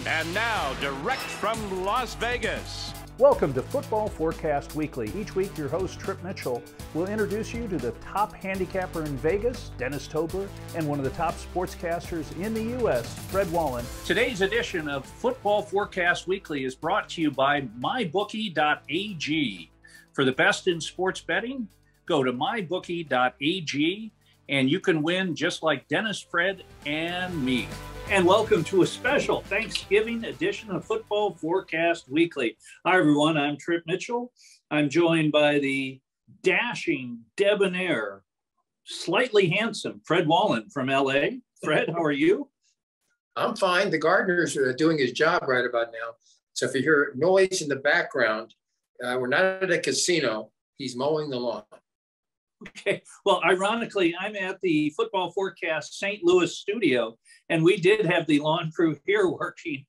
And now, direct from Las Vegas. Welcome to Football Forecast Weekly. Each week, your host, Trip Mitchell, will introduce you to the top handicapper in Vegas, Dennis Tobler, and one of the top sportscasters in the U.S., Fred Wallen. Today's edition of Football Forecast Weekly is brought to you by MyBookie.ag. For the best in sports betting, go to MyBookie.ag, and you can win just like Dennis, Fred, and me. And welcome to a special Thanksgiving edition of Football Forecast Weekly. Hi, everyone. I'm Trip Mitchell. I'm joined by the dashing, debonair, slightly handsome Fred Wallen from L.A. Fred, how are you? I'm fine. The gardener's doing his job right about now. So if you hear noise in the background, we're not at a casino. He's mowing the lawn. Okay. Well, ironically, I'm at the Football Forecast St. Louis studio, and we did have the lawn crew here working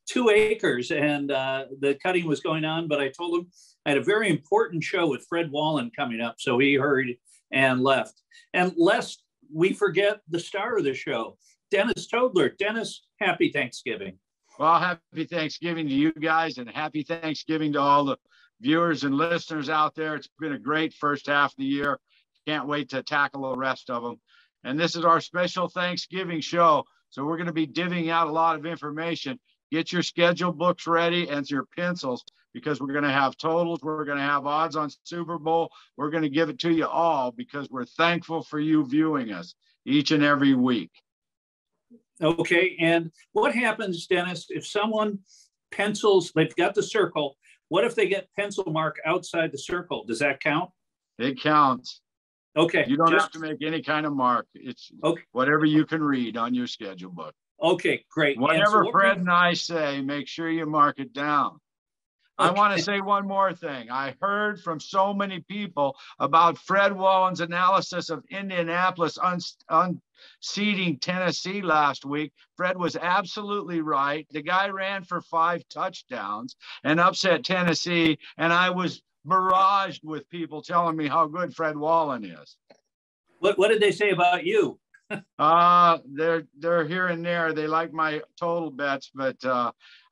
2 acres, and the cutting was going on. But I told him I had a very important show with Fred Wallen coming up, so he hurried and left. And lest we forget the star of the show, Dennis Tobler. Dennis, happy Thanksgiving. Well, happy Thanksgiving to you guys, and happy Thanksgiving to all the viewers and listeners out there. It's been a great first half of the year. Can't wait to tackle the rest of them. And this is our special Thanksgiving show. So we're going to be divvying out a lot of information. Get your schedule books ready and your pencils, because we're going to have totals. We're going to have odds on Super Bowl. We're going to give it to you all because we're thankful for you viewing us each and every week. Okay. And what happens, Dennis, if someone pencils, they've got the circle, what if they get pencil mark outside the circle? Does that count? It counts. Okay. You don't have to make any kind of mark. It's okay. Whatever you can read on your schedule book. Okay, great. Whatever Fred and I say, make sure you mark it down. Okay. I want to say one more thing. I heard from so many people about Fred Wallen's analysis of Indianapolis unseating Tennessee last week. Fred was absolutely right. The guy ran for 5 touchdowns and upset Tennessee, and I was barraged with people telling me how good Fred Wallen is. What did they say about you? They're here and there. They like my total bets, but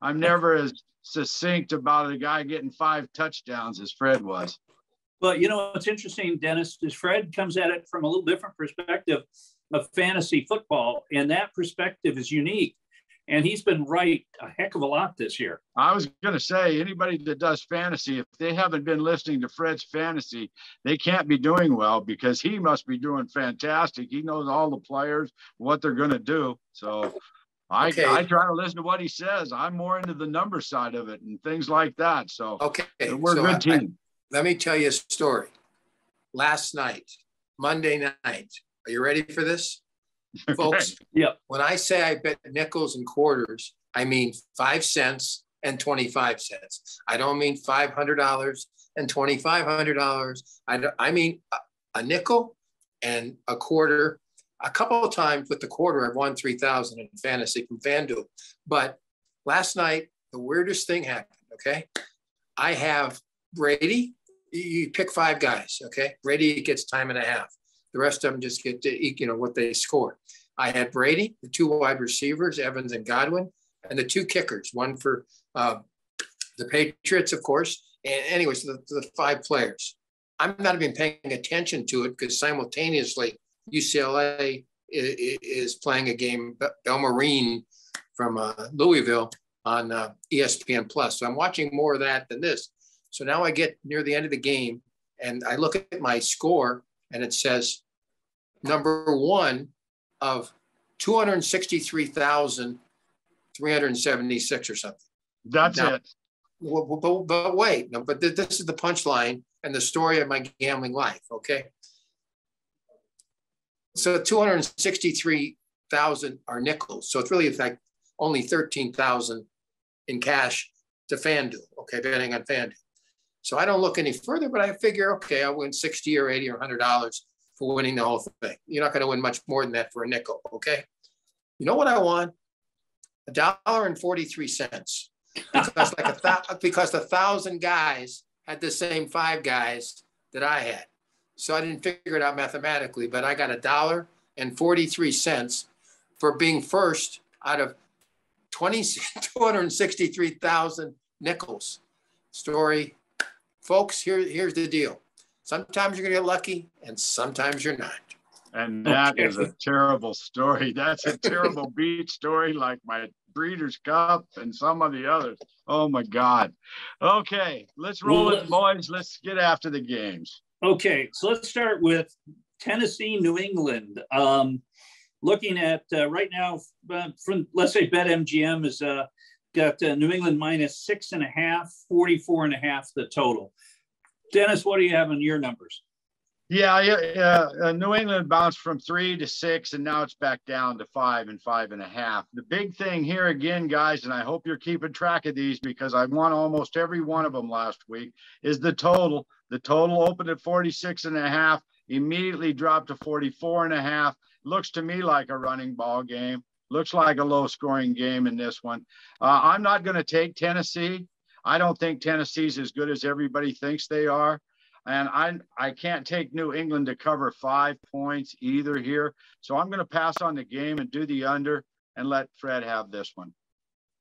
I'm never as succinct about a guy getting 5 touchdowns as Fred was. Well, you know, what's interesting, Dennis, is Fred comes at it from a little different perspective of fantasy football, and that perspective is unique. And he's been right a heck of a lot this year. I was going to say, anybody that does fantasy, if they haven't been listening to Fred's fantasy, they can't be doing well, because he must be doing fantastic. He knows all the players, what they're going to do. So I try to listen to what he says. I'm more into the number side of it and things like that. So we're a good team. Let me tell you a story. Last night, Monday night, are you ready for this? Folks, yeah. When I say I bet nickels and quarters, I mean 5 cents and 25 cents. I don't mean $500 and $2,500. I mean a nickel and a quarter. A couple of times with the quarter, I've won $3,000 in fantasy from FanDuel. But last night, the weirdest thing happened, okay? I have Brady. You pick 5 guys, okay? Brady gets time and a half. The rest of them just get to, what they score. I had Brady, the 2 wide receivers, Evans and Godwin, and the 2 kickers, one for the Patriots, of course. And anyways, the 5 players. I'm not even paying attention to it because simultaneously UCLA is playing a game, Belmarine from Louisville on ESPN Plus. So I'm watching more of that than this. So now I get near the end of the game and I look at my score, and it says number 1 of 263,376 or something. That's now, it. But wait, no, but this is the punchline and the story of my gambling life, okay? So 263,000 are nickels. So it's really like only 13,000 in cash to FanDuel, okay, betting on FanDuel. So I don't look any further, but I figure, okay, I'll win $60 or $80 or $100 for winning the whole thing. You're not going to win much more than that for a nickel, okay? You know what I won? $1.43. Because 1,000 guys had the same 5 guys that I had. So I didn't figure it out mathematically, but I got $1.43 for being first out of 263,000 nickels. Story. Folks, here's the deal. Sometimes you're going to get lucky, and sometimes you're not. And that is a terrible story. That's a terrible beat story, like my Breeders' Cup and some of the others. Oh, my God. Okay, let's roll it, boys. Let's get after the games. Okay, so let's start with Tennessee, New England. Looking at right now, from let's say BetMGM has got New England minus 6.5, 44.5 the total. Dennis, what do you have on your numbers? Yeah. New England bounced from 3 to 6, and now it's back down to 5 and 5.5. The big thing here again, guys, and I hope you're keeping track of these because I won almost every one of them last week, is the total. The total opened at 46.5, immediately dropped to 44.5. Looks to me like a running ball game. Looks like a low-scoring game in this one. I'm not going to take Tennessee. I don't think Tennessee's as good as everybody thinks they are. And I can't take New England to cover 5 points either here. So I'm going to pass on the game and do the under and let Fred have this one.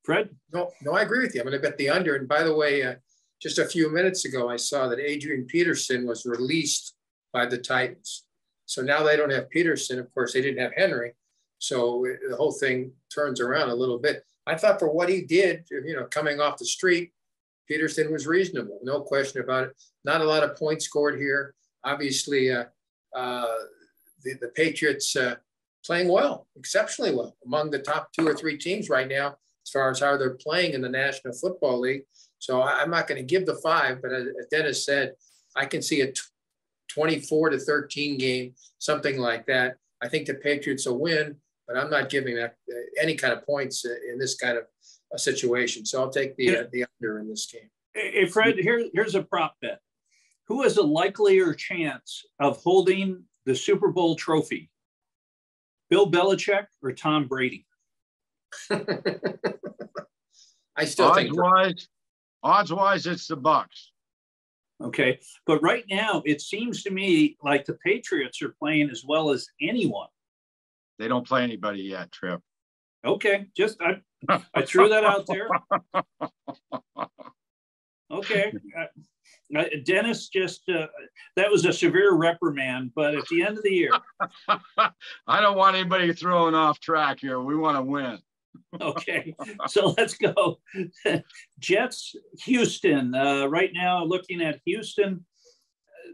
Fred? No, I agree with you. I'm going to bet the under. And by the way, just a few minutes ago, I saw that Adrian Peterson was released by the Titans. So now they don't have Peterson. Of course, they didn't have Henry. So the whole thing turns around a little bit. I thought for what he did, coming off the street, Peterson was reasonable, no question about it. Not a lot of points scored here. Obviously, the Patriots playing well, exceptionally well, among the top 2 or 3 teams right now as far as how they're playing in the National Football League. So I'm not going to give the 5, but as Dennis said, I can see a 24-13 game, something like that. I think the Patriots will win, but I'm not giving that any kind of points in this kind of a situation. So I'll take the under in this game. Hey, Fred, here's a prop bet. Who has a likelier chance of holding the Super Bowl trophy? Bill Belichick or Tom Brady? I still think odds-wise, it's the Bucks. Okay, but right now it seems to me like the Patriots are playing as well as anyone. They don't play anybody yet, Trip. Okay, just I threw that out there. Okay, Dennis, just that was a severe reprimand, but at the end of the year. I don't want anybody throwing off track here. We want to win. Okay, so let's go. Jets, Houston. Right now, looking at Houston,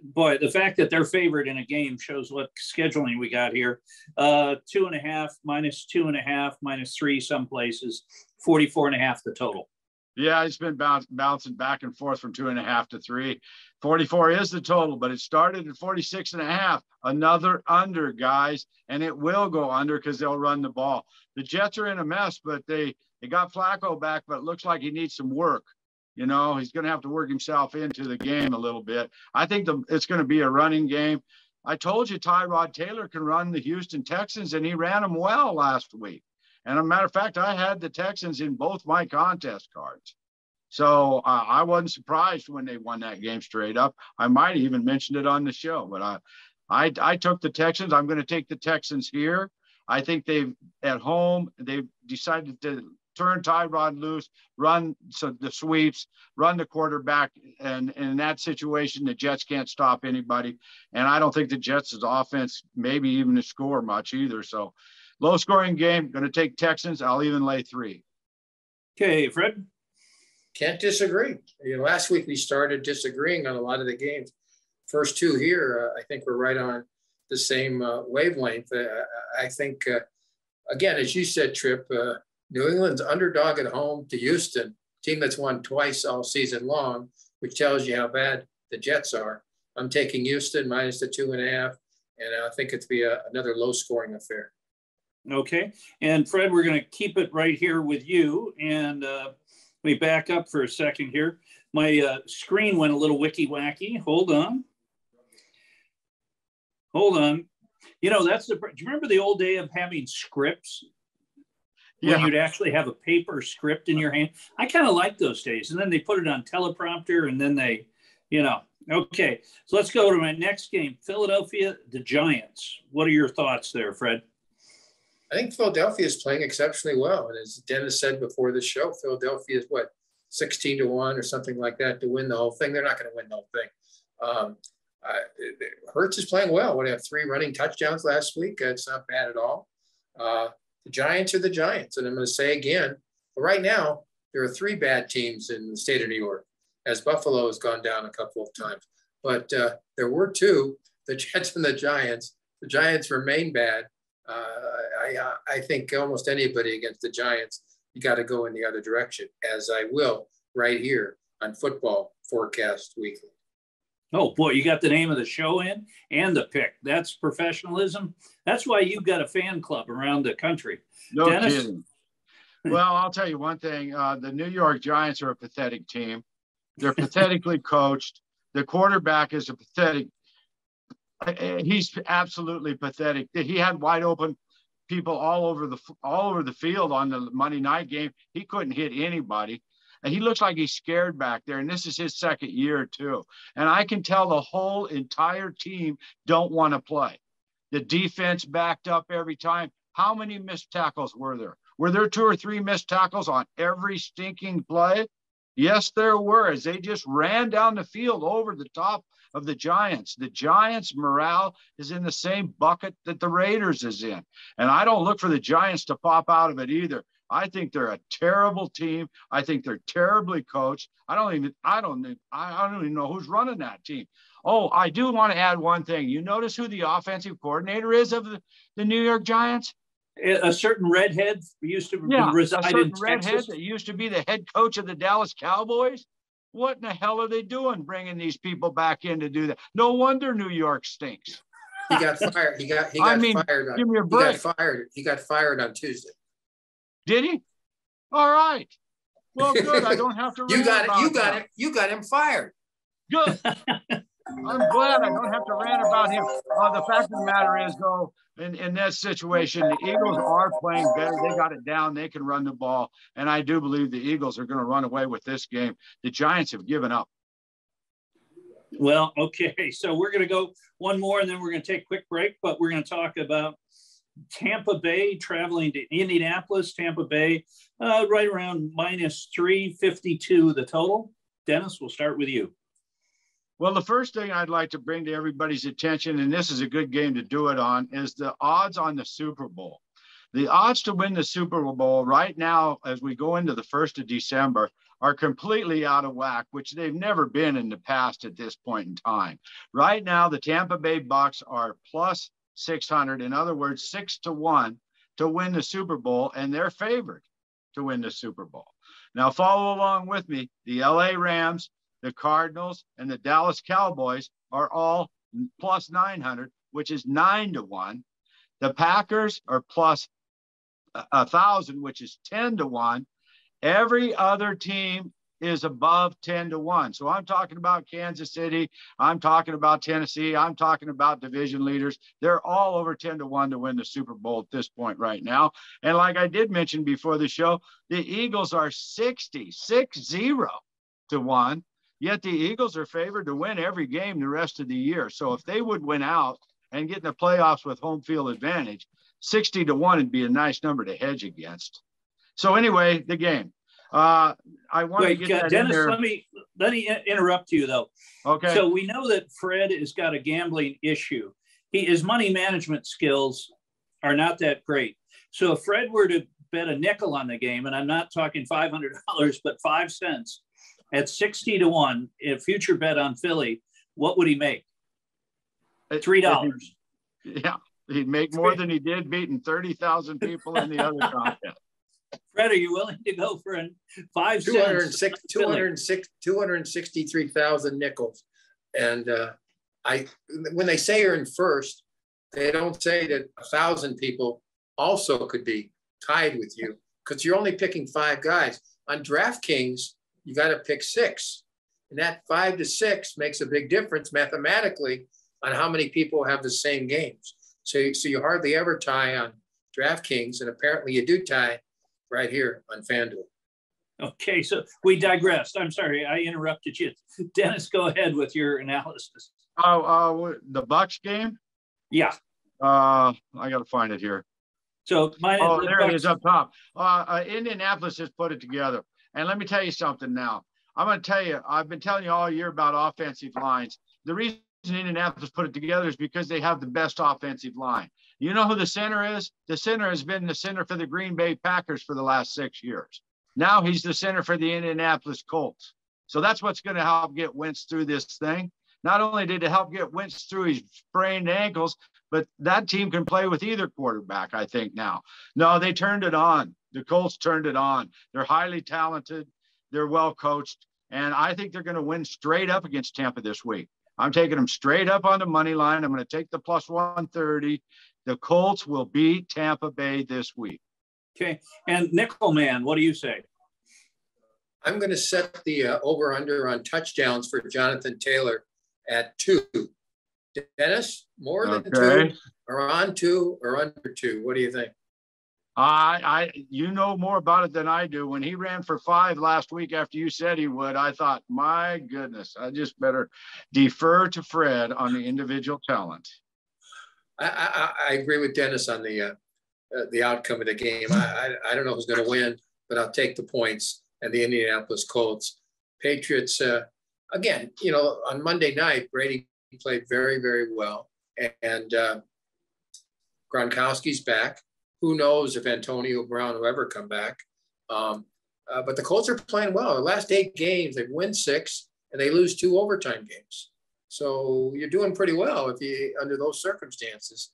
boy, the fact that they're favored in a game shows what scheduling we got here. 2.5, minus 2.5, minus 3 some places, 44.5 the total. Yeah, it's been bouncing back and forth from 2.5 to 3. 44 is the total, but it started at 46.5. Another under, guys, and it will go under because they'll run the ball. The Jets are in a mess, but they got Flacco back, but it looks like he needs some work. He's going to have to work himself into the game a little bit. I think it's going to be a running game. I told you Tyrod Taylor can run the Houston Texans, and he ran them well last week. And as a matter of fact, I had the Texans in both my contest cards. So I wasn't surprised when they won that game straight up. I might have even mentioned it on the show, but I took the Texans. I'm going to take the Texans here. I think they've decided to turn Tyrod loose, run the sweeps, run the quarterback. And in that situation, the Jets can't stop anybody. And I don't think the Jets' offense maybe even to score much either. So low scoring game, going to take Texans. I'll even lay 3. Okay, Fred? Can't disagree. Last week we started disagreeing on a lot of the games. First 2 here, I think we're right on the same wavelength. I think, again, as you said, Tripp, New England's underdog at home to Houston, team that's won twice all season long, which tells you how bad the Jets are. I'm taking Houston minus the 2.5, and I think it'll be another low-scoring affair. Okay, and Fred, we're going to keep it right here with you, and let me back up for a second here. My screen went a little wicky-wacky. Hold on. That's do you remember the old day of having scripts? When you'd actually have a paper script in your hand. I kind of like those days. And then they put it on teleprompter and then they, Okay, so let's go to my next game. Philadelphia, the Giants. What are your thoughts there, Fred? I think Philadelphia is playing exceptionally well. And as Dennis said before the show, Philadelphia is what, 16-1 or something like that to win the whole thing. They're not going to win the whole thing. Hurts is playing well. They have 3 running touchdowns last week. It's not bad at all. The Giants are the Giants. And I'm going to say again, right now, there are 3 bad teams in the state of New York, as Buffalo has gone down a couple of times. But there were 2, the Jets and the Giants. The Giants remain bad. I think almost anybody against the Giants, you got to go in the other direction, as I will right here on Football Forecast Weekly. Oh, boy, you got the name of the show in and the pick. That's professionalism. That's why you've got a fan club around the country. No Dennis? kidding. Well, I'll tell you one thing. The New York Giants are a pathetic team. They're pathetically coached. The quarterback is a pathetic. He's absolutely pathetic. He had wide open people all over the field on the Monday night game. He couldn't hit anybody. And he looks like he's scared back there. And this is his second year too. And I can tell the whole entire team don't want to play. The defense backed up every time. How many missed tackles were there? Were there 2 or 3 missed tackles on every stinking play? Yes, there were, as they just ran down the field over the top of the Giants. The Giants' morale is in the same bucket that the Raiders is in. And I don't look for the Giants to pop out of it either. I think they're a terrible team. I think they're terribly coached. I don't even know who's running that team. Oh, I do want to add one thing. You notice who the offensive coordinator is of the New York Giants? A certain redhead used to reside in Texas. Redhead that used to be the head coach of the Dallas Cowboys. What in the hell are they doing bringing these people back in to do that? No wonder New York stinks. He got fired. He got fired. Give me a break. He got fired on Tuesday. Did he? All right. Well, good. I don't have to. You got him fired. Good. I'm glad I don't have to rant about him. The fact of the matter is, though, in that situation, the Eagles are playing better. They got it down. They can run the ball. And I do believe the Eagles are going to run away with this game. The Giants have given up. Well, okay. So we're going to go one more, and then we're going to take a quick break. But we're going to talk about Tampa Bay traveling to Indianapolis. Tampa Bay, right around minus 352 the total. Dennis, we'll start with you. Well, the first thing I'd like to bring to everybody's attention, and this is a good game to do it on, is the odds on the Super Bowl. The odds to win the Super Bowl right now, as we go into the 1st of December, are completely out of whack, which they've never been in the past at this point in time. Right now, the Tampa Bay Bucks are plus 600. In other words, 6-1 to win the Super Bowl, and they're favored to win the Super Bowl. Now, follow along with me. The LA Rams, the Cardinals, and the Dallas Cowboys are all plus 900, which is 9-1. The Packers are plus 1,000, which is 10-1. Every other team is above 10-1. So I'm talking about Kansas City. I'm talking about Tennessee. I'm talking about division leaders. They're all over 10-1 to win the Super Bowl at this point right now. And like I did mention before the show, the Eagles are 60-1. Yet the Eagles are favored to win every game the rest of the year. So if they would win out and get in the playoffs with home field advantage, 60-1 would be a nice number to hedge against. So anyway, the game. I want to get that Dennis, in there. let me interrupt you though. Okay. So we know that Fred has got a gambling issue. His money management skills are not that great. So if Fred were to bet a nickel on the game, and I'm not talking $500, but 5 cents, at 60-1, a future bet on Philly, what would he make? $3. Yeah, he'd make more than he did beating 30,000 people in the other contest. Fred, are you willing to go for a 5 cents? 263,000 nickels. And when they say you're in first, they don't say that 1,000 people also could be tied with you, because you're only picking 5 guys. On DraftKings, you got to pick 6. And that 5 to 6 makes a big difference mathematically on how many people have the same games. So you hardly ever tie on DraftKings, and apparently you do tie right here on FanDuel. Okay, so we digressed. I'm sorry, I interrupted you. Dennis, go ahead with your analysis. The Bucks game? Yeah. I got to find it here. So mine. Oh, there it is up top. Indianapolis has put it together. And let me tell you something now. I'm going to tell you, I've been telling you all year about offensive lines. The reason Indianapolis put it together is because they have the best offensive line. You know who the center is? The center has been the center for the Green Bay Packers for the last 6 years. Now he's the center for the Indianapolis Colts. So that's what's going to help get Wentz through this thing. Not only did it help get Wentz through his sprained ankles, but that team can play with either quarterback, I think now. No, they turned it on. The Colts turned it on. They're highly talented. They're well coached. And I think they're going to win straight up against Tampa this week. I'm taking them straight up on the money line. I'm going to take the plus 130. The Colts will beat Tampa Bay this week. Okay. And Nickel Man, what do you say? I'm going to set the over-under on touchdowns for Jonathan Taylor at 2. Dennis, more than 2, or on 2, or under 2? What do you think? You know more about it than I do. When he ran for 5 last week after you said he would, I thought, my goodness, I just better defer to Fred on the individual talent. I agree with Dennis on the outcome of the game. I don't know who's going to win, but I'll take the points and the Indianapolis Colts. Patriots, again, you know, on Monday night, Brady played very, very well. And Gronkowski's back. Who knows if Antonio Brown will ever come back. But the Colts are playing well. The last 8 games, they win 6, and they lose 2 overtime games. So you're doing pretty well if you under those circumstances.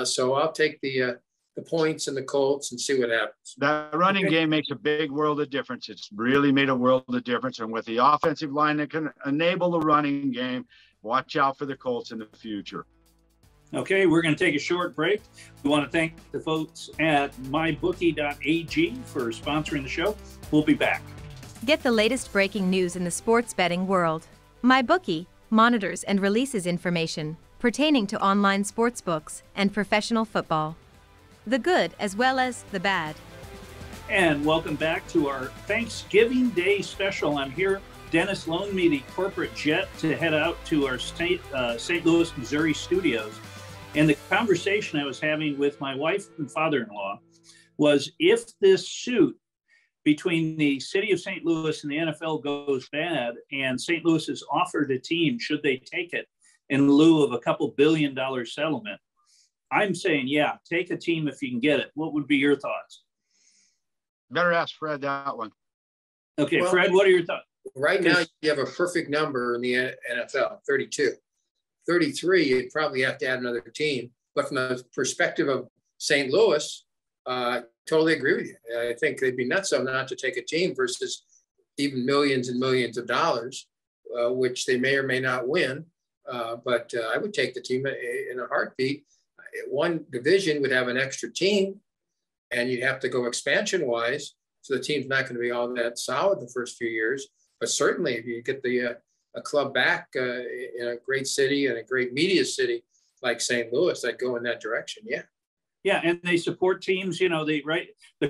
So I'll take the points and the Colts and see what happens. That running game makes a big world of difference. It's really made a world of difference. And with the offensive line that can enable the running game, watch out for the Colts in the future. Okay, we're going to take a short break. We want to thank the folks at mybookie.ag for sponsoring the show. We'll be back. Get the latest breaking news in the sports betting world. MyBookie monitors and releases information pertaining to online sportsbooks and professional football. The good as well as the bad. And welcome back to our Thanksgiving Day special. I'm here. Dennis loaned me the corporate jet to head out to our St. Louis, Missouri studios. And the conversation I was having with my wife and father-in-law was, if this suit between the city of St. Louis and the NFL goes bad and St. Louis is offered a team, should they take it in lieu of a $2 billion settlement? I'm saying, yeah, take a team if you can get it. What would be your thoughts? Better ask Fred that one. Okay, well, Fred, what are your thoughts? Right now, you have a perfect number in the NFL, 32. 33, you'd probably have to add another team. But from the perspective of St. Louis, totally agree with you. I think they'd be nuts not to take a team versus even millions and millions of dollars, which they may or may not win. But I would take the team in a heartbeat. One division would have an extra team, and you'd have to go expansion-wise. So the team's not going to be all that solid the first few years. But certainly, if you get a club back in a great city and a great media city like St. Louis, I'd go in that direction. Yeah. Yeah, and they support teams. You know, the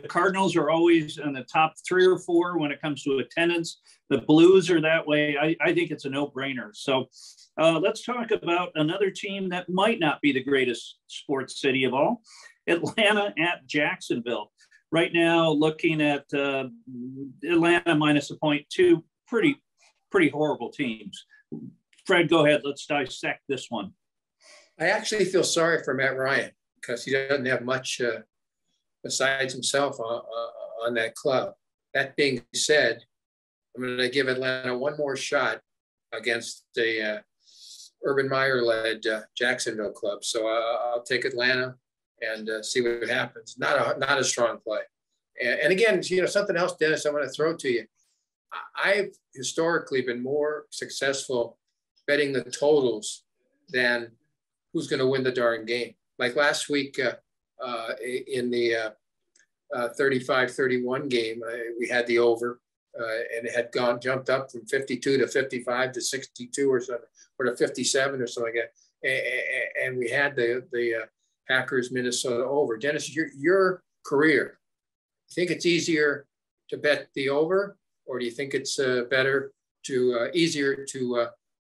Cardinals are always in the top 3 or 4 when it comes to attendance. The Blues are that way. I think it's a no-brainer. So let's talk about another team that might not be the greatest sports city of all, Atlanta at Jacksonville. Right now, looking at Atlanta minus a point, 2 pretty horrible teams. Fred, go ahead. Let's dissect this one. I actually feel sorry for Matt Ryan because he doesn't have much besides himself on that club. That being said, I'm going to give Atlanta one more shot against the Urban Meyer-led Jacksonville club. So I'll take Atlanta and see what happens. Not a strong play. And again, you know, something else, Dennis, I want to throw to you. I've historically been more successful betting the totals than who's going to win the darn game. Like last week in the 35-31 game, we had the over, and it had jumped up from 52 to 55 to 62 or something, or to 57 or something like that. And we had the Packers Minnesota over. Dennis, your career, you think it's easier to bet the over, or do you think it's easier to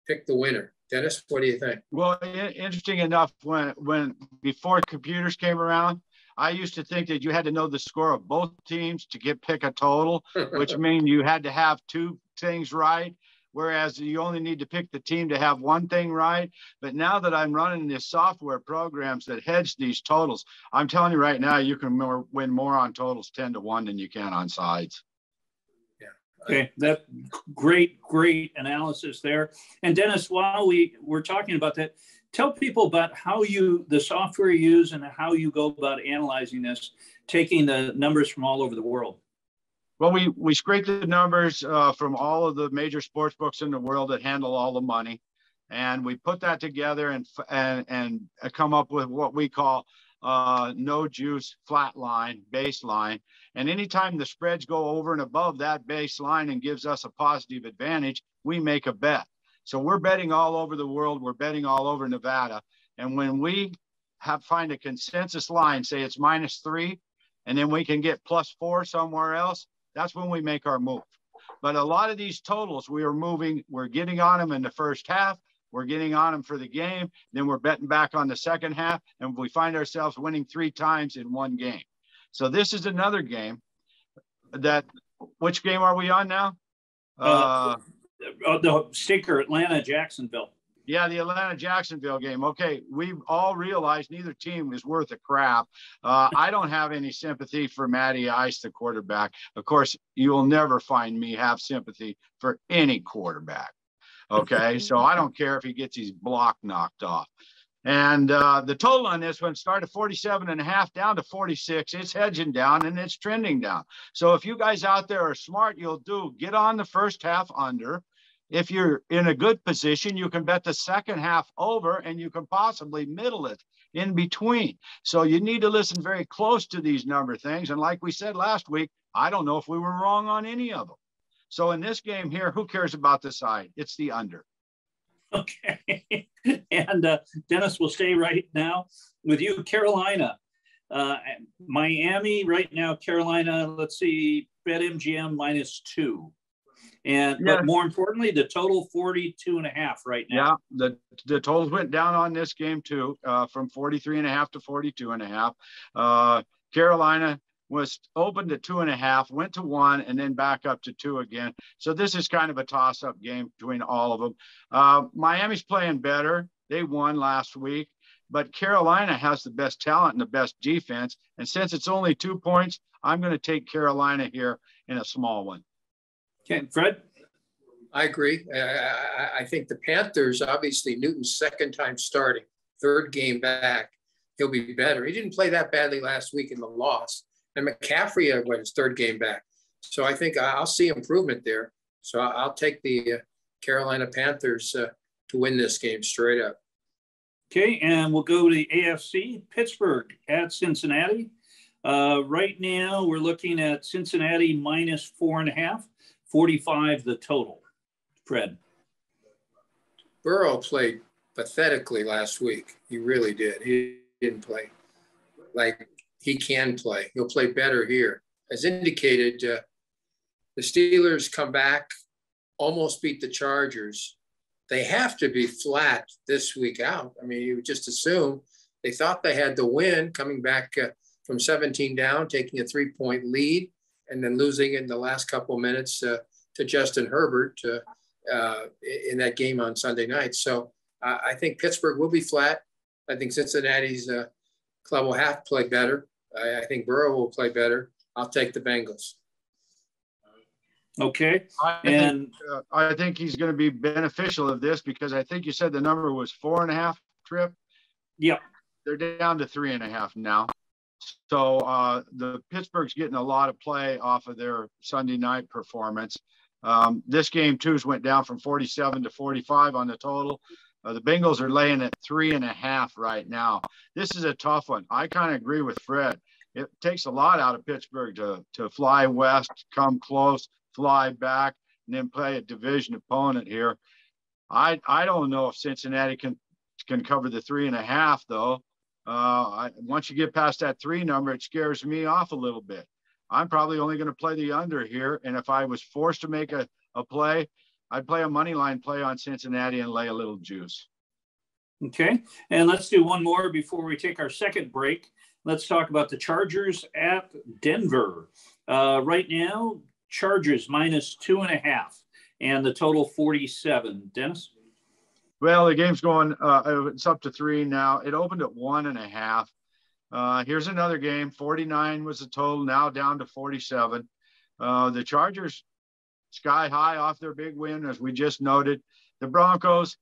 pick the winner? Dennis, what do you think? Well, interesting enough, when before computers came around, I used to think that you had to know the score of both teams to pick a total, which means you had to have two things right, whereas you only need to pick the team to have one thing right. But now that I'm running this software programs that hedge these totals, I'm telling you right now, you can win more on totals 10-1 than you can on sides. Okay, that great analysis there. And Dennis, while we're talking about that, tell people about how the software you use and how you go about analyzing this, taking the numbers from all over the world. Well, we scrape the numbers from all of the major sports books in the world that handle all the money, and we put that together and come up with what we call no juice flat line baseline. And anytime the spreads go over and above that baseline and gives us a positive advantage, we make a bet. So we're betting all over the world. We're betting all over Nevada. And when we find a consensus line, say it's -3, and then we can get +4 somewhere else, that's when we make our move. But a lot of these totals, we're getting on them in the first half. We're getting on them for the game. Then we're betting back on the second half, and we find ourselves winning 3 times in one game. So this is another game which game are we on now? The sticker, Atlanta, Jacksonville. Yeah, the Atlanta-Jacksonville game. Okay, we've all realized neither team is worth a crap. I don't have any sympathy for Matty Ice, the quarterback. Of course, you'll never find me have sympathy for any quarterback. Okay, so I don't care if he gets his block knocked off. And the total on this one started 47.5 down to 46. It's hedging down and it's trending down. So if you guys out there are smart, get on the first half under. If you're in a good position, you can bet the second half over, and you can possibly middle it in between. So you need to listen very close to these number things. And like we said last week, I don't know if we were wrong on any of them. So in this game here, who cares about the side? It's the under. Okay. And Dennis will stay right now with you. Carolina, Miami right now, Carolina, let's see, BetMGM -2. But more importantly, the total 42.5 right now. Yeah, the totals went down on this game too, from 43.5 to 42.5. Carolina was open to 2.5, went to 1, and then back up to 2 again. So this is kind of a toss-up game between all of them. Miami's playing better. They won last week, but Carolina has the best talent and the best defense. And since it's only 2 points, I'm going to take Carolina here in a small one. Okay, Fred? I agree. I think the Panthers, obviously Newton's second time starting, third game back, he'll be better. He didn't play that badly last week in the loss. And McCaffrey went his third game back. So I think I'll see improvement there. So I'll take the Carolina Panthers to win this game straight up. Okay, and we'll go to the AFC, Pittsburgh at Cincinnati. Right now, we're looking at Cincinnati -4.5, 45 the total. Fred. Burrow played pathetically last week. He really did. He didn't play like he can play. He'll play better here. As indicated, the Steelers come back, almost beat the Chargers. They have to be flat this week out. I mean, you would just assume they thought they had the win coming back from 17 down, taking a 3-point lead, and then losing in the last couple of minutes to Justin Herbert in that game on Sunday night. So I think Pittsburgh will be flat. I think Cincinnati's club will have to play better. I think Burrow will play better. I'll take the Bengals. Okay. I think he's going to be beneficial of this because I think you said the number was 4.5, Trip. Yeah. They're down to 3.5 now. So the Pittsburgh's getting a lot of play off of their Sunday night performance. This game too went down from 47 to 45 on the total. The Bengals are laying at 3.5 right now. This is a tough one. I kind of agree with Fred. It takes a lot out of Pittsburgh to fly west, come close, fly back, and then play a division opponent here. I don't know if Cincinnati can cover the 3.5 though. Once you get past that 3 number, it scares me off a little bit. I'm probably only going to play the under here. And if I was forced to make a play, I'd play a money line play on Cincinnati and lay a little juice. Okay. And let's do one more before we take our second break. Let's talk about the Chargers at Denver. Right now, Chargers -2.5, and the total 47. Dennis? Well, the game's going, it's up to 3 now. It opened at 1.5. Here's another game. 49 was the total, now down to 47. The Chargers sky high off their big win, as we just noted. The Broncos,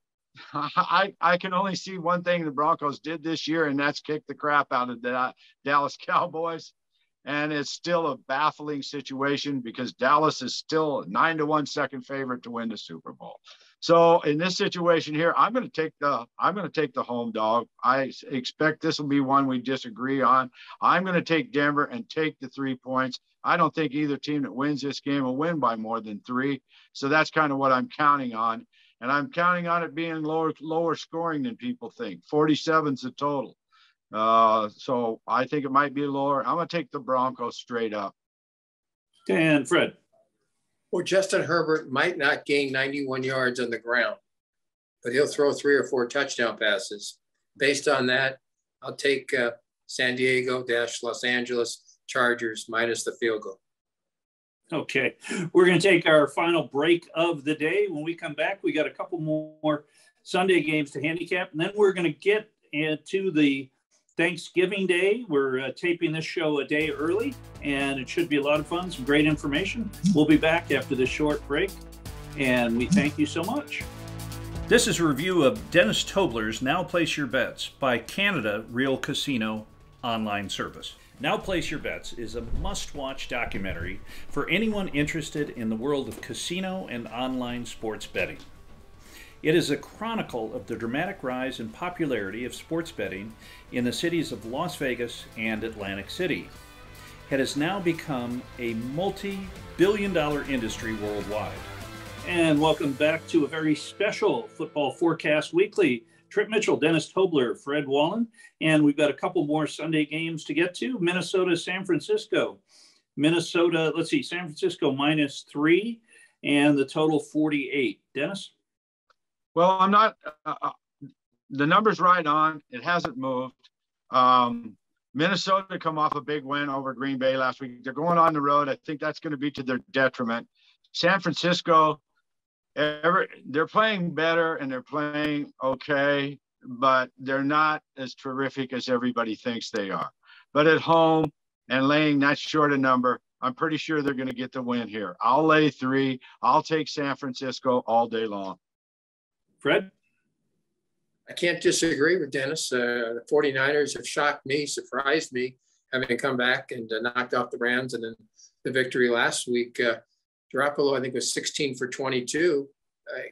I can only see one thing the Broncos did this year, and that's kick the crap out of the Dallas Cowboys. And it's still a baffling situation because Dallas is still a 9-1 second favorite to win the Super Bowl. So in this situation here, I'm going to take the home dog. I expect this will be one we disagree on. I'm going to take Denver and take the 3 points. I don't think either team that wins this game will win by more than 3. So that's kind of what I'm counting on. And I'm counting on it being lower scoring than people think. 47's the total. So I think it might be lower. I'm going to take the Broncos straight up. And Fred? Well, Justin Herbert might not gain 91 yards on the ground, but he'll throw 3 or 4 touchdown passes. Based on that, I'll take San Diego - Los Angeles Chargers minus the field goal. Okay, we're going to take our final break of the day. When we come back, we got a couple more Sunday games to handicap, and then we're going to get into the Thanksgiving Day. We're taping this show a day early, and it should be a lot of fun, some great information. We'll be back after this short break, and we thank you so much. This is a review of Dennis Tobler's Now Place Your Bets by Canada Real Casino online service. Now Place Your Bets is a must-watch documentary for anyone interested in the world of casino and online sports betting. It is a chronicle of the dramatic rise in popularity of sports betting in the cities of Las Vegas and Atlantic City. It has now become a multi-billion-dollar industry worldwide. And welcome back to a very special Football Forecast Weekly. Trip Mitchell, Dennis Tobler, Fred Wallen, and we've got a couple more Sunday games to get to. Minnesota, San Francisco. Minnesota, let's see, San Francisco -3, and the total 48. Dennis? Well, I'm not, the number's right on. It hasn't moved. Minnesota come off a big win over Green Bay last week. They're going on the road. I think that's going to be to their detriment. San Francisco, they're playing better and they're playing okay, but they're not as terrific as everybody thinks they are. But at home and laying that short a number, I'm pretty sure they're going to get the win here. I'll lay 3. I'll take San Francisco all day long. Fred? I can't disagree with Dennis. The 49ers have shocked me, surprised me, having come back and knocked off the Rams, and then the victory last week. Garoppolo, I think, was 16 for 22.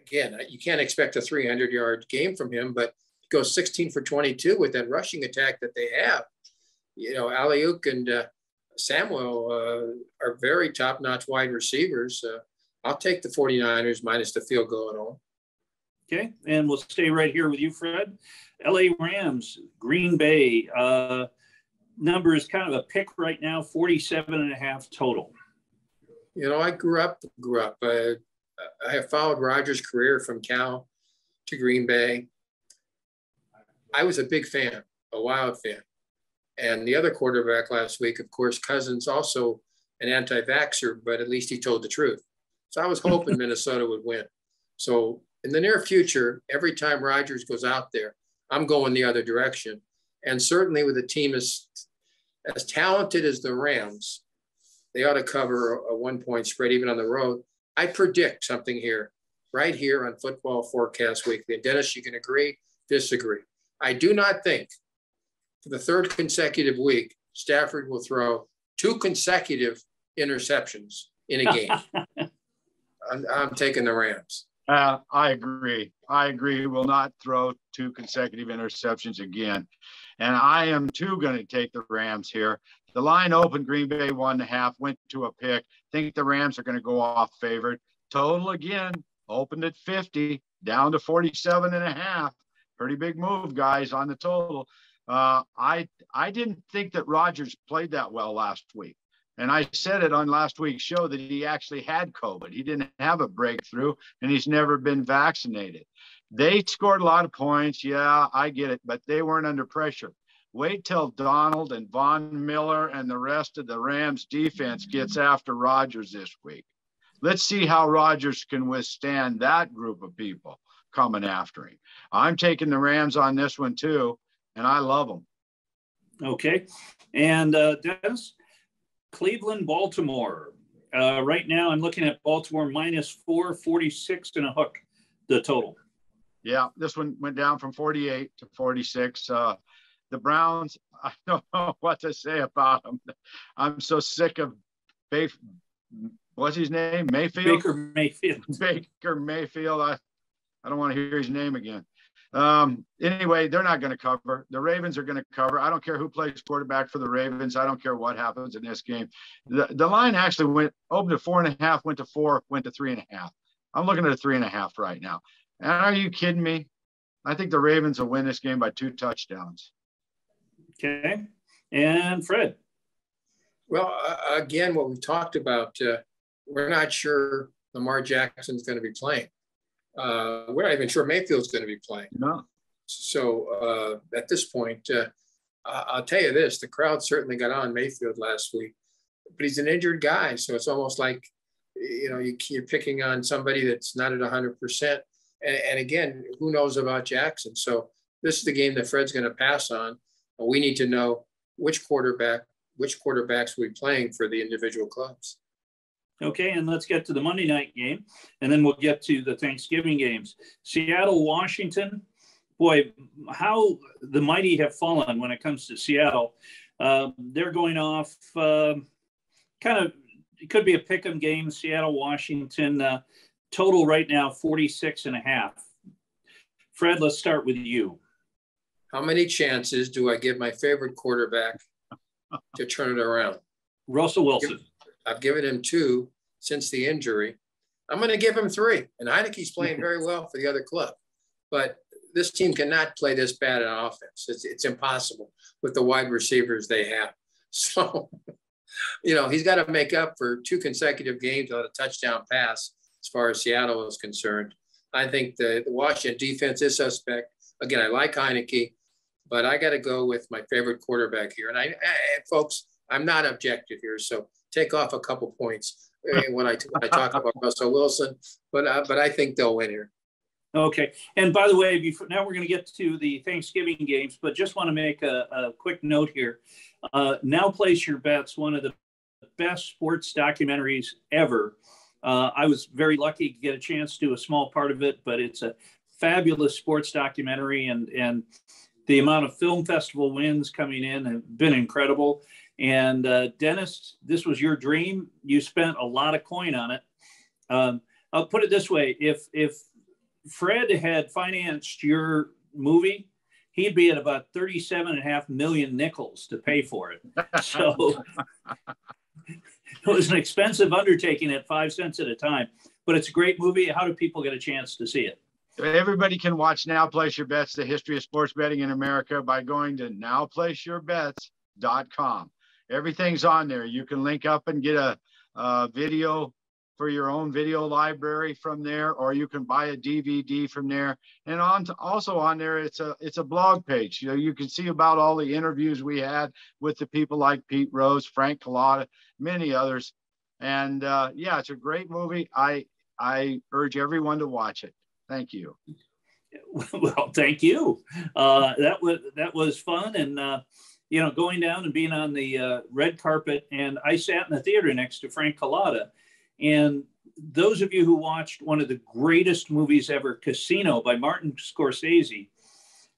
Again, you can't expect a 300-yard game from him, but he goes 16 for 22 with that rushing attack that they have. You know, Ayuk and Samuel are very top-notch wide receivers. I'll take the 49ers minus the field goal at home. Okay, and we'll stay right here with you, Fred. LA Rams, Green Bay. Number is kind of a pick right now, 47.5 total. You know, I grew up. I have followed Rodgers' career from Cal to Green Bay. I was a big fan, a wild fan. And the other quarterback last week, of course, Cousins, also an anti-vaxxer, but at least he told the truth. So I was hoping Minnesota would win. So in the near future, every time Rodgers goes out there, I'm going the other direction. And certainly with a team as talented as the Rams, they ought to cover a 1-point spread even on the road. I predict something here, right here on Football Forecast Weekly. And Dennis, you can agree, disagree. I do not think for the 3rd consecutive week, Stafford will throw 2 consecutive interceptions in a game. I'm taking the Rams. I agree. Will not throw 2 consecutive interceptions again. And I am too going to take the Rams here. The line opened Green Bay 1.5, went to a pick. Think the Rams are going to go off favored. Total again, opened at 50, down to 47.5. Pretty big move, guys, on the total. I didn't think that Rodgers played that well last week. And I said it on last week's show that he actually had COVID. He didn't have a breakthrough, and he's never been vaccinated. They scored a lot of points. Yeah, I get it, but they weren't under pressure. Wait till Donald and Von Miller and the rest of the Rams defense gets after Rodgers this week. Let's see how Rodgers can withstand that group of people coming after him. I'm taking the Rams on this one too, and I love them. Okay. And Dennis, Cleveland, Baltimore. Right now I'm looking at Baltimore -4, 46 and a hook, the total. Yeah, this one went down from 48 to 46. The Browns, I don't know what to say about them. I'm so sick of what's his name? Mayfield? Baker Mayfield. Baker Mayfield. I don't want to hear his name again. Anyway, they're not going to cover. The Ravens are going to cover. I don't care who plays quarterback for the Ravens. I don't care what happens in this game. The line actually went open to 4.5, went to 4, went to 3.5. I'm looking at a 3.5 right now. And are you kidding me? I think the Ravens will win this game by 2 touchdowns. Okay. And Fred. Well, again, what we talked about, we're not sure Lamar Jackson's going to be playing. We're not even sure Mayfield's going to be playing. No. So at this point, I'll tell you this, the crowd certainly got on Mayfield last week, but he's an injured guy. So it's almost like, you're picking on somebody that's not at 100%. And again, who knows about Jackson? So this is the game that Fred's going to pass on. We need to know which quarterbacks will be playing for the individual clubs. Okay, and let's get to the Monday night game, and then we'll get to the Thanksgiving games. Seattle, Washington. Boy, how the mighty have fallen when it comes to Seattle. They're going off it could be a pick'em game. Seattle, Washington, total right now 46.5. Fred, let's start with you. How many chances do I give my favorite quarterback to turn it around? Russell Wilson. I've given him 2 since the injury. I'm going to give him 3. And Heineke's playing very well for the other club. But this team cannot play this bad on offense. It's impossible with the wide receivers they have. So, he's got to make up for 2 consecutive games on a touchdown pass as far as Seattle is concerned. I think the Washington defense is suspect. Again, I like Heineke, but I got to go with my favorite quarterback here. And folks, I'm not objective here, so take off a couple points when I talk about Russell Wilson. But I think they'll win here. Okay. And by the way, now we're going to get to the Thanksgiving games, but just want to make a quick note here. Now Place Your Bets, one of the best sports documentaries ever. I was very lucky to get a chance to do a small part of it, but it's a fabulous sports documentary, and the amount of film festival wins coming in have been incredible. And Dennis, this was your dream. You spent a lot of coin on it. I'll put it this way. If Fred had financed your movie, he'd be at about 37.5 million nickels to pay for it. So it was an expensive undertaking at 5 cents at a time, but it's a great movie. How do people get a chance to see it? Everybody can watch Now Place Your Bets, the history of sports betting in America, by going to nowplaceyourbets.com. Everything's on there. You can link up and get a video for your own video library from there, or you can buy a DVD from there. And also on there, it's a blog page. You can see about all the interviews we had with the people like Pete Rose, Frank Collada, many others. And it's a great movie. I urge everyone to watch it. Thank you. Well, thank you. That was fun. And, going down and being on the red carpet, and I sat in the theater next to Frank Collada. And those of you who watched one of the greatest movies ever, Casino by Martin Scorsese,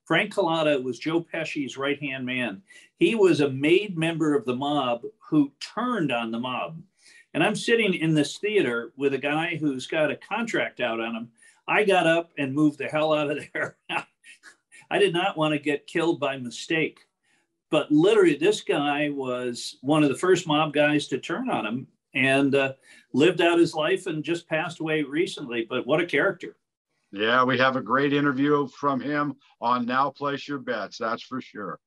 Frank Collada was Joe Pesci's right-hand man. He was a made member of the mob who turned on the mob. And I'm sitting in this theater with a guy who's got a contract out on him. I got up and moved the hell out of there. I did not want to get killed by mistake. But literally, this guy was one of the first mob guys to turn on him, and lived out his life and just passed away recently. But what a character. Yeah, we have a great interview from him on Now Place Your Bets. That's for sure.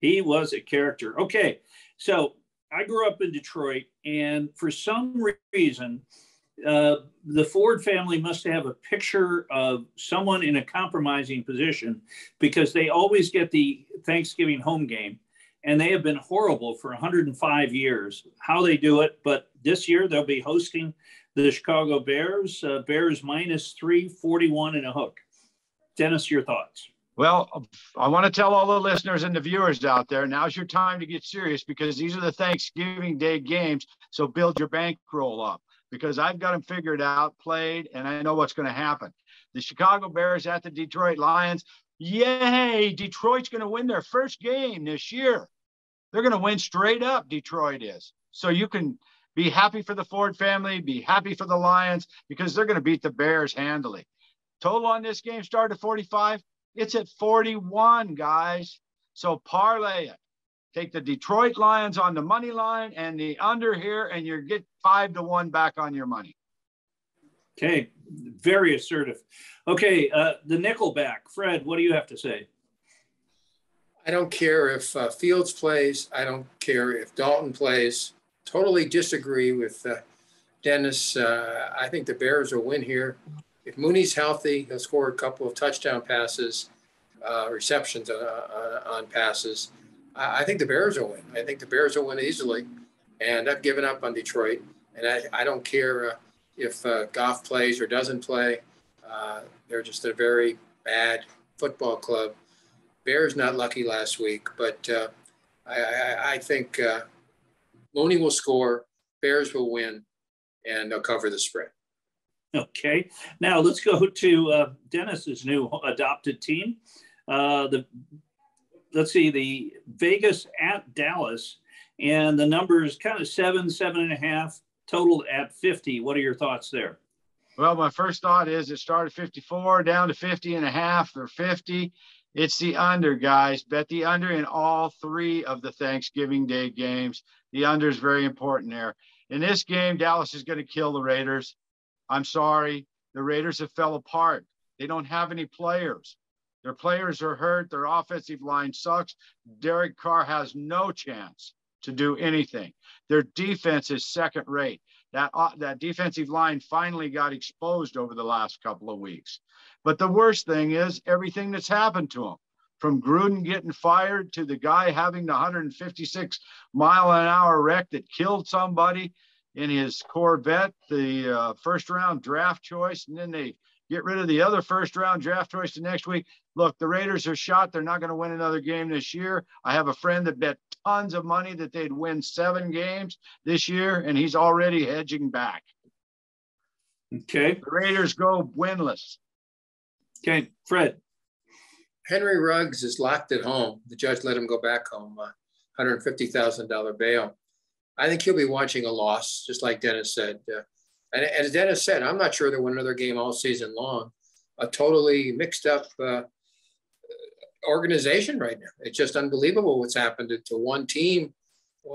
He was a character. Okay, so I grew up in Detroit, and for some reason, the Ford family must have a picture of someone in a compromising position, because they always get the Thanksgiving home game, and they have been horrible for 105 years. How they do it, but this year they'll be hosting the Chicago Bears. Bears -3, 41 and a hook. Dennis, your thoughts? Well, I want to tell all the listeners and the viewers out there, now's your time to get serious, because these are the Thanksgiving Day games. So build your bankroll up, because I've got them figured out, played, and I know what's going to happen. The Chicago Bears at the Detroit Lions. Yay! Detroit's going to win their first game this year. They're going to win straight up, Detroit is. So you can be happy for the Ford family, be happy for the Lions, because they're going to beat the Bears handily. Total on this game started at 45. It's at 41, guys. So parlay it. Take the Detroit Lions on the money line and the under here, and you get 5-1 back on your money. Okay, very assertive. Okay, the nickelback. Fred, what do you have to say? I don't care if Fields plays. I don't care if Dalton plays. Totally disagree with Dennis. I think the Bears will win here. If Mooney's healthy, he'll score a couple of touchdown passes, receptions on passes. I think the Bears will win. I think the Bears will win easily. And I've given up on Detroit. And I don't care if Goff plays or doesn't play. They're just a very bad football club. Bears not lucky last week, but I think Mooney will score, Bears will win, and they'll cover the spread. Okay, now let's go to Dennis's new adopted team. Let's see, the Vegas at Dallas, and the number is kind of 7.5, totaled at 50. What are your thoughts there? Well, my first thought is it started 54 down to 50.5 or 50. It's the under, guys. Bet the under in all three of the Thanksgiving Day games. The under is very important there. In this game, Dallas is going to kill the Raiders. I'm sorry. The Raiders have fell apart. They don't have any players. Their players are hurt. Their offensive line sucks. Derek Carr has no chance to do anything. Their defense is second rate. That defensive line finally got exposed over the last couple of weeks. But the worst thing is everything that's happened to him, from Gruden getting fired to the guy having the 156-mile-an-hour wreck that killed somebody in his Corvette, the first-round draft choice, and then they get rid of the other first-round draft choice the next week. Look, the Raiders are shot. They're not going to win another game this year. I have a friend that bet tons of money that they'd win 7 games this year, and he's already hedging back. Okay. The Raiders go winless. Okay, Fred. Henry Ruggs is locked at home. The judge let him go back home, $150,000 bail. I think he'll be watching a loss, just like Dennis said. And as Dennis said, I'm not sure they'll win another game all season long. A totally mixed up organization right now. It's just unbelievable what's happened to one team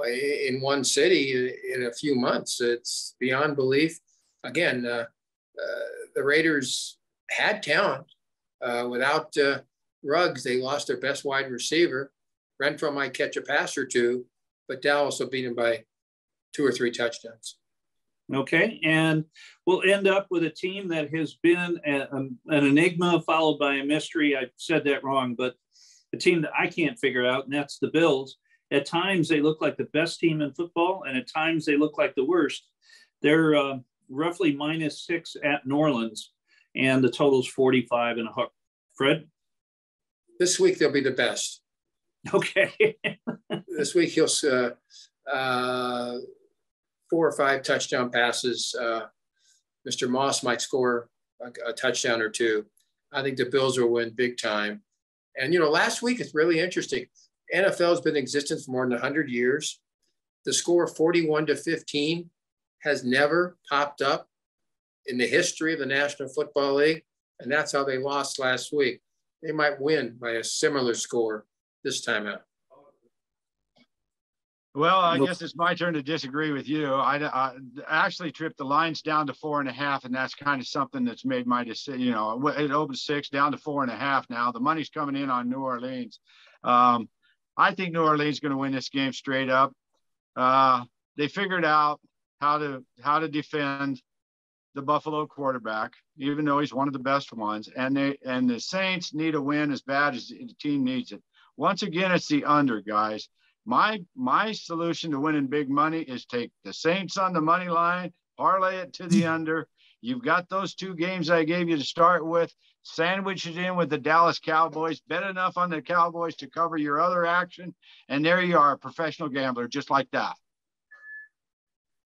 in one city in a few months. It's beyond belief. Again, the Raiders had talent. Without Ruggs, they lost their best wide receiver. Renfro might catch a pass or two, but Dallas will beat him by 2 or 3 touchdowns. Okay, and we'll end up with a team that has been an enigma followed by a mystery. I said that wrong, but a team that I can't figure out, and that's the Bills. At times, they look like the best team in football, and at times they look like the worst. They're roughly -6 at New Orleans, and the total's 45 and a hook. Fred? This week, they'll be the best. Okay. This week, he'll 4 or 5 touchdown passes. Mr. Moss might score a touchdown or 2. I think the Bills will win big time. And, last week is really interesting. NFL has been in existence for more than 100 years. The score 41-15 has never popped up in the history of the National Football League. And that's how they lost last week. They might win by a similar score this time out. Well, I guess it's my turn to disagree with you. I actually tripped the lines down to 4.5, and that's kind of something that's made my decision. It opened 6 down to 4.5 now. The money's coming in on New Orleans. I think New Orleans is going to win this game straight up. They figured out how to defend. the Buffalo quarterback, even though he's one of the best ones. And the Saints need a win as bad as the team needs it. Once again, it's the under, guys. My solution to winning big money is take the Saints on the money line, parlay it to the under. You've got those 2 games I gave you to start with. Sandwich it in with the Dallas Cowboys. Bet enough on the Cowboys to cover your other action. And there you are, a professional gambler, just like that.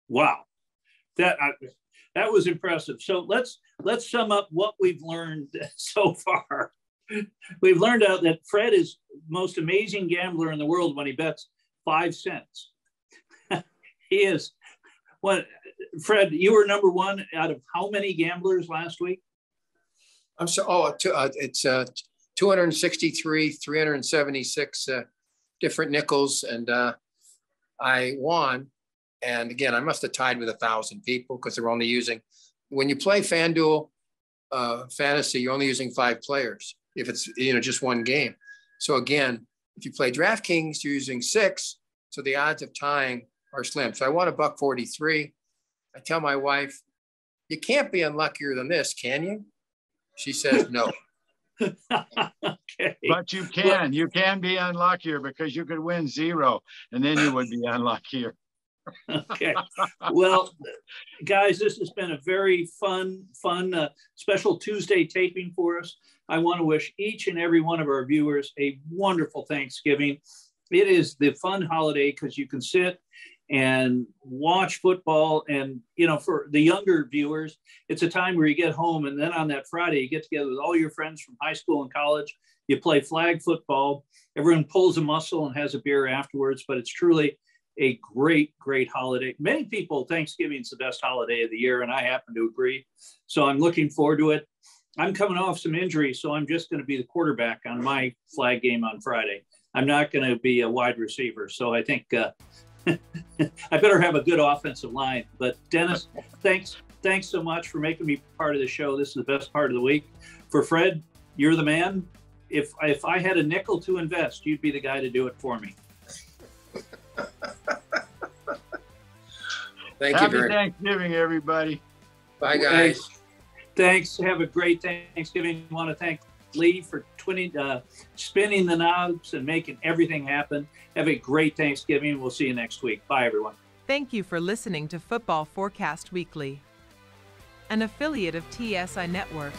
Wow. That was impressive. So let's sum up what we've learned so far. We've learned out that Fred is the most amazing gambler in the world when he bets 5 cents. He is. What, Fred, you were number 1 out of how many gamblers last week? It's 263, 376 different nickels, and I won. And again, I must have tied with 1,000 people because they're only using, when you play FanDuel Fantasy, you're only using 5 players if it's, just one game. So again, if you play DraftKings, you're using 6. So the odds of tying are slim. So I won $1.43. I tell my wife, you can't be unluckier than this, can you? She says, no. Okay. But you can. You can be unluckier because you could win 0, and then you would be unluckier. Okay. Well, guys, this has been a very fun special Tuesday taping for us. I want to wish each and every one of our viewers a wonderful Thanksgiving. It is the fun holiday because you can sit and watch football. And, for the younger viewers, it's a time where you get home. And then on that Friday, you get together with all your friends from high school and college. You play flag football. Everyone pulls a muscle and has a beer afterwards. But it's truly a great, great holiday. Many people, Thanksgiving is the best holiday of the year, and I happen to agree. So I'm looking forward to it. I'm coming off some injuries, so I'm just going to be the quarterback on my flag game on Friday. I'm not going to be a wide receiver. So I think I better have a good offensive line. But Dennis, thanks so much for making me part of the show. This is the best part of the week. For Fred, you're the man. If I had a nickel to invest, you'd be the guy to do it for me. Thank you very much. Happy Thanksgiving, everybody. Bye, guys. Thanks. Have a great Thanksgiving. I want to thank Lee for spinning the knobs and making everything happen. Have a great Thanksgiving. We'll see you next week. Bye, everyone. Thank you for listening to Football Forecast Weekly, an affiliate of TSI Network.